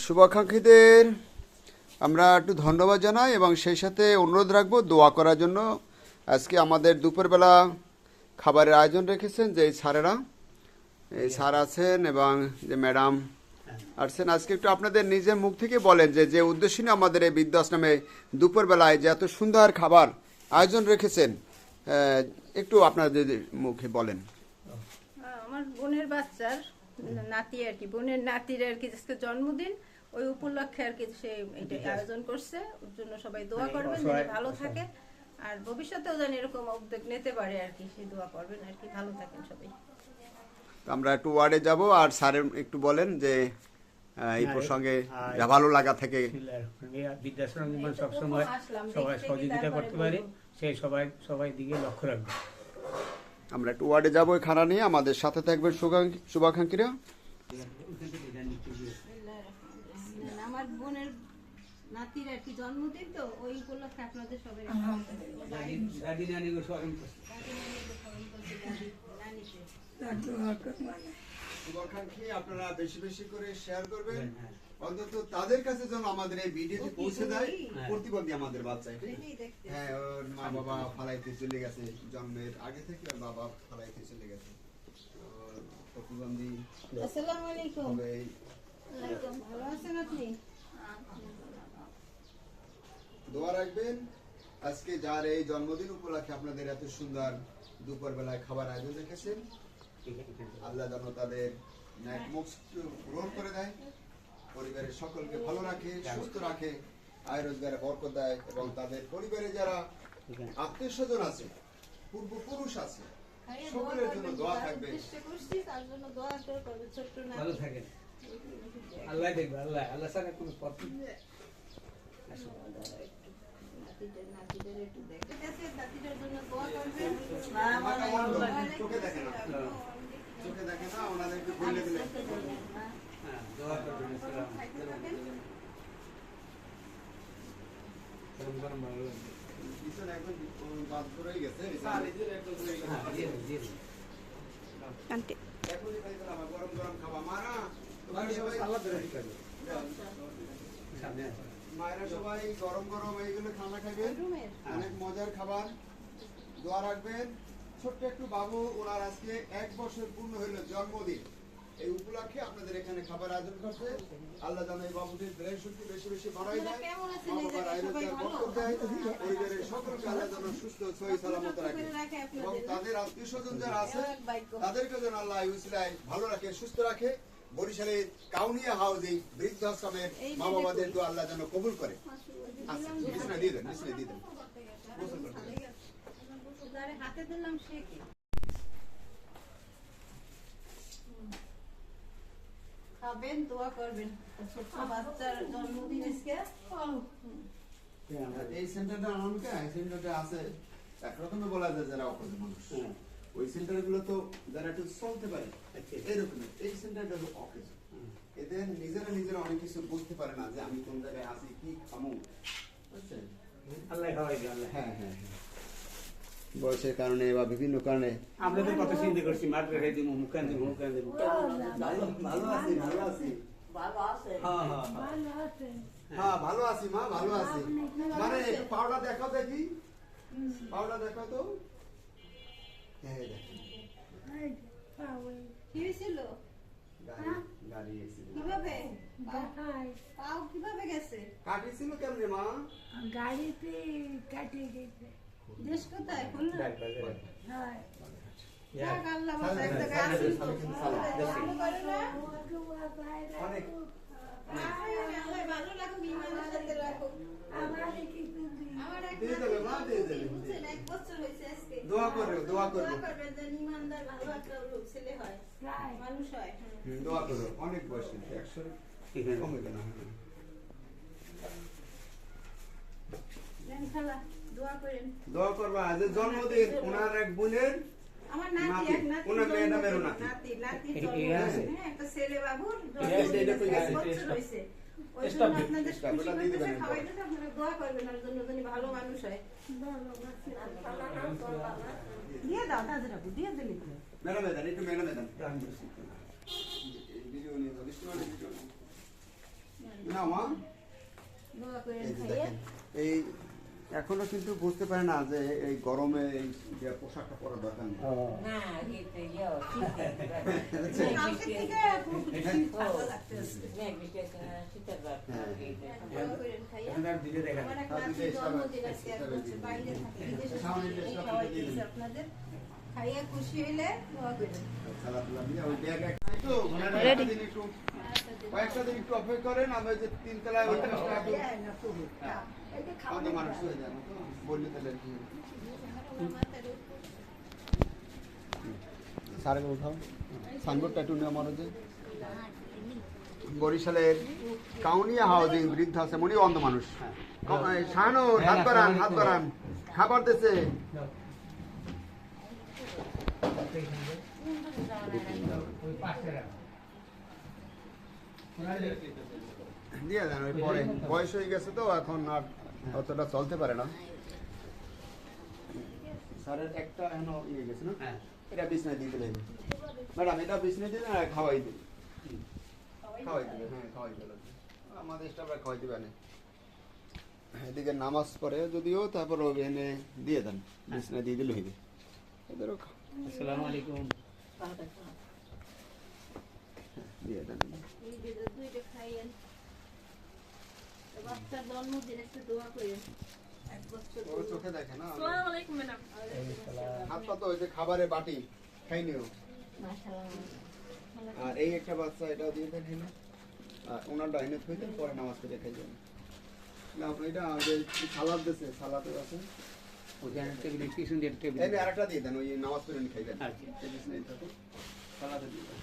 শুভাকাঙ্ক্ষীদের আমরা একটু ধন্যবাদ জানাই এবং সেই সাথে অনুরোধ রাখবো দোয়া করার জন্য। আজকে আমাদের দুপুরবেলা খাবারের আয়োজন রেখেছেন যে স্যারেরা, এই স্যার আছেন এবং যে ম্যাডাম আসছেন। আজকে একটু আপনাদের নিজের মুখ থেকে বলেন যে যে উদ্দেশ্য নিয়ে আমাদের এই বৃদ্ধাশ্রমে দুপুরবেলায় যে এত সুন্দর খাবার আয়োজন রেখেছেন, একটু আপনাদের মুখে বলেন। আমার বোনের বাচ্চার নাতি আর কি, বোনের নাতির আর কি আজকে জন্মদিন, ওই উপলক্ষে আর কি সে এটা আয়োজন করছে। ওর জন্য সবাই দোয়া করবেন যেন ভালো থাকে, আর ভবিষ্যতেও যেন এরকম উদ্যোগ নিতে পারে আর কি, সেই দোয়া করবেন আর কি। ভালো থাকেন সবাই। আমরা একটু ওয়ার্ডে যাব, আর স্যারের একটু বলেন যে এই প্রসঙ্গে যা ভালো লাগা থেকে। বৃদ্ধাশ্রম সবসময় সবাই সহযোগিতা করতে পারে, সেই সবাই দিকে লক্ষ্য রাখবে। আমরা একটু ওয়ার্ডে যাবো খানা নিয়ে, আমাদের সাথে থাকবেন শুভাকাঙ্ক্ষীরা। আমার বোনের নাতির আর কি জন্মদিন, তো ওই উপলক্ষে আপনাদের সবাই শুভাকাঙ্ক্ষী আপনারা বেশি বেশি করে শেয়ার করবেন, অন্তত তাদের কাছে যেন আমাদের এই ভিডিওটি পৌঁছে দেয়। প্রতিবন্ধী আমাদের বাচ্চায়, হ্যাঁ, ওর মা বাবা ফালাইতে চলে গেছে, জন্মের আগে থেকে ওর বাবা ফালাইতে চলে গেছে। প্রতিবন্ধী। আসসালামু আলাইকুম। ভালো আছেন আপনি? দোয়া রাখবেন আজকে যার এই জন্মদিন উপলক্ষে আপনাদের এত সুন্দর দুপুর বেলায় খাবার আয়োজন রেখেছেন। আল্লাহ যেন তাদের ন্যাক মুখ গ্রহণ করে দেয়, পরিবারের সকলকে ভালো রাখে, সুস্থ রাখে, আয় রোজগারে বরকত দেয়, এবং তাদের পরিবারে যারা আত্মীয় স্বজন আছে, পূর্বপুরুষ আছে, সকলের জন্য দোয়া থাকবে। ভালো থাকেন, আল্লাহ দেখবে, আল্লাহ ছাড়া কোনো পথ নেই। চোখে দেখে না, ওনাদেরকে বলে দিলে দোয়া করবেন। পিছনে একদম বাদ করেই গেছে। গরম গরম খাবা মারা, মায়েরা সবাই গরম গরম এইগুলো খানা খাবেন, অনেক মজার খাবার। দোয়া রাখবেন ছোট্ট একটু বাবু, ওনার আজকে 1 বছর পূর্ণ হইল জন্মদিন, এই উপলক্ষে আপনাদের এখানে খাবার আয়োজন করছে। আল্লাহ যেন এই বাবুটির ব্রেন শক্তি বেশি বেশি বাড়াই দেয়, মা বাবার আয়ুর্বেদ বরকত দেয়, পরিবারের সকলকে আল্লাহ যেন সুস্থ সহি সালামত রাখে, এবং তাদের আত্মীয় স্বজন যারা আছে তাদেরকে যেন আল্লাহ উসিলায় ভালো রাখে, সুস্থ রাখে। বরিশালের কাউনিয়া হাউসে বৃদ্ধাশ্রমের মা বাবাদের দোয়া আল্লাহ যেন কবুল করে। আচ্ছা, বিছানা দিয়ে দেন, বিছানা দিয়ে দেন। হাতে দিলাম সে কি খাবেন, দোয়া করবেন। ছোট বাচ্চার জন্মদিন আজকে। এই সেন্টারটা আমাকে এই সেন্টারটা আছে একরকমই বলা যায় যারা অপরাধ মানুষ, ওই সেন্টারগুলো তো যারা একটু চলতে পারে এরকম, এই সেন্টারটা হলো অকেজ। এদের নিজেরা অনেক কিছু বুঝতে পারে না যে আমি কোন জায়গায় আছি, কি খামু, বুঝছেন? আল্লাহ খাওয়াই দিবে, আল্লাহ। হ্যাঁ হ্যাঁ, বয়সের কারণে বা বিভিন্ন কারণে আমরা তো কত চিন্তা করছি, মাত্র খাই দিব, মুখান দিব, মুখান দিব। ভালো আছি, ভালো আছি, ভালো আছে। হ্যাঁ হ্যাঁ ভালো আছে, হ্যাঁ ভালো আছি মা, ভালো আছি। মানে একটু পাউডার দেখাও দেখি, পাউডার দেখাও তো। হ্যাঁ দেখি কি হয়েছিল? গাড়ি এসেছিল কিভাবে পাও কিভাবে গেছে? কাটিছিল কেমনে মা? গাড়িতে কাটিয়ে গেছে। দেশ কোথায়? খুলনা? হ্যাঁ, যাক আল্লাহ বাবা, একটা গাছ ছিল ভালো করে না। অনেক আল্লাহ ভালো রাখুক, ইমানের সাথে রাখুক। আমারে কিছু দিন আমার দিয়ে দেবে মা, দিয়ে দেবে। 1 বছর হয়েছে আজকে। দোয়া করবে, দোয়া করবে, দোয়া করবেন যেন ইমানদার ভালো একটা লোক ছেলে হয়, মানুষ হয়। দোয়া করবে। অনেক বয়স কিন্তু 100 কমে গেল। দেন খালা দোয়া করেন। দোয়া করবা আজ জন্মদিন ওনার এক বোনের, আমার নাতি, এক নাতি, ওনার ম্যাডামেরও নাতি, নাতির জন্মদিন, হ্যাঁ, একটা ছেলে বাবুর জন্মদিন, 1 বছর হয়েছে। ওই জন্য আপনাদের খুশি করতেছে, খাওয়াইতেছে, আপনারা দোয়া করবেন ওর জন্য যেন ভালো মানুষ হয়। দিয়ে দাও দাদা, দিয়ে দিলি তো। ম্যাডাম দেন, একটু ম্যাডাম দেন। ভিডিও নিয়ে যাও, ভিডিও নিয়ে। না মা দোয়া করে এই যে খাইয়ে দেখেন এই এখনো কিন্তু বুঝতে পারে না যে এই গরমে এই যে পোশাকটা পরা দরকার নেই না গেতে যাও ঠিক কালকে থেকে খুব ভালো লাগতেছে শীতের বাপ দোয়া করে খাইয়ে এখন আর দিলে দেখা আমার এক নাতির জন্মদিন আজকে আর হচ্ছে বাইরে থাকে বিদেশে থাকে, খাওয়াই দিয়েছে আপনাদের খাইয়ে খুশি হইলে দোয়া করেন খেলাধুলা দিয়ে ওই ব্যাগ একটু Ready? কয়েকটা দিন একটু অপেক্ষা করেন আমি ওই যে তিনতলায় ওই জিনিসটা একটু আমাদের মানুষ হয়ে যাবে তো বললি তাহলে আর কি সারে উঠাও সাইনবোর্ডটা একটু নিয়ে আমার যে বরিশালের কাউনিয়া হাউজিং বৃদ্ধাশ্রম উনি অন্ধ মানুষ শাহানু হাত বাড়ান হাত বাড়ান খাবার দিছে ওই পাশে রাখ দিয়ে দেন ওই পরে বয়স হয়ে গেছে তো এখন আর অতটা চলতে পারে না স্যারের একটা এখনো ইয়ে গেছে না হ্যাঁ এটা বিছনায় দিয়ে দিলেন ম্যাডাম এটা বিছনায় দিয়ে দেন আর খাওয়াই দিন খাওয়াই দিবেন হ্যাঁ খাওয়াই দিবেন আমাদের স্টাফরা খাওয়াই দিবে না এদিকে নামাজ পড়ে যদিও তারপর এনে দিয়ে দেন বিছনায় দিয়ে দিলে হইবে এদেরও আসসালামু আলাইকুম দিয়ে দেন এই যে দুইটা খাইয়েন বাচ্চার জন্মদিন একটু দোয়া করেন এক বছর ওর চোখে দেখে না আসসালামু আলাইকুম ম্যাডাম হাত পা তো ওই যে খাবারের বাটি খাই নিও আর এই একটা বাচ্চা এটাও দিয়ে দেন হেনে আর ওনারটা হেনে থই দেন পরে নামাজ পড়ে খাই যাবেন না আপনি এটা যে সালাদ দিছে সালাদও আছে ওখানে টেবিলে পিছন দিয়ে টেবিল এই আরেকটা দিয়ে দেন ওই নামাজ পড়ে খাই দেন আচ্ছা। সালাদে দিয়ে দেন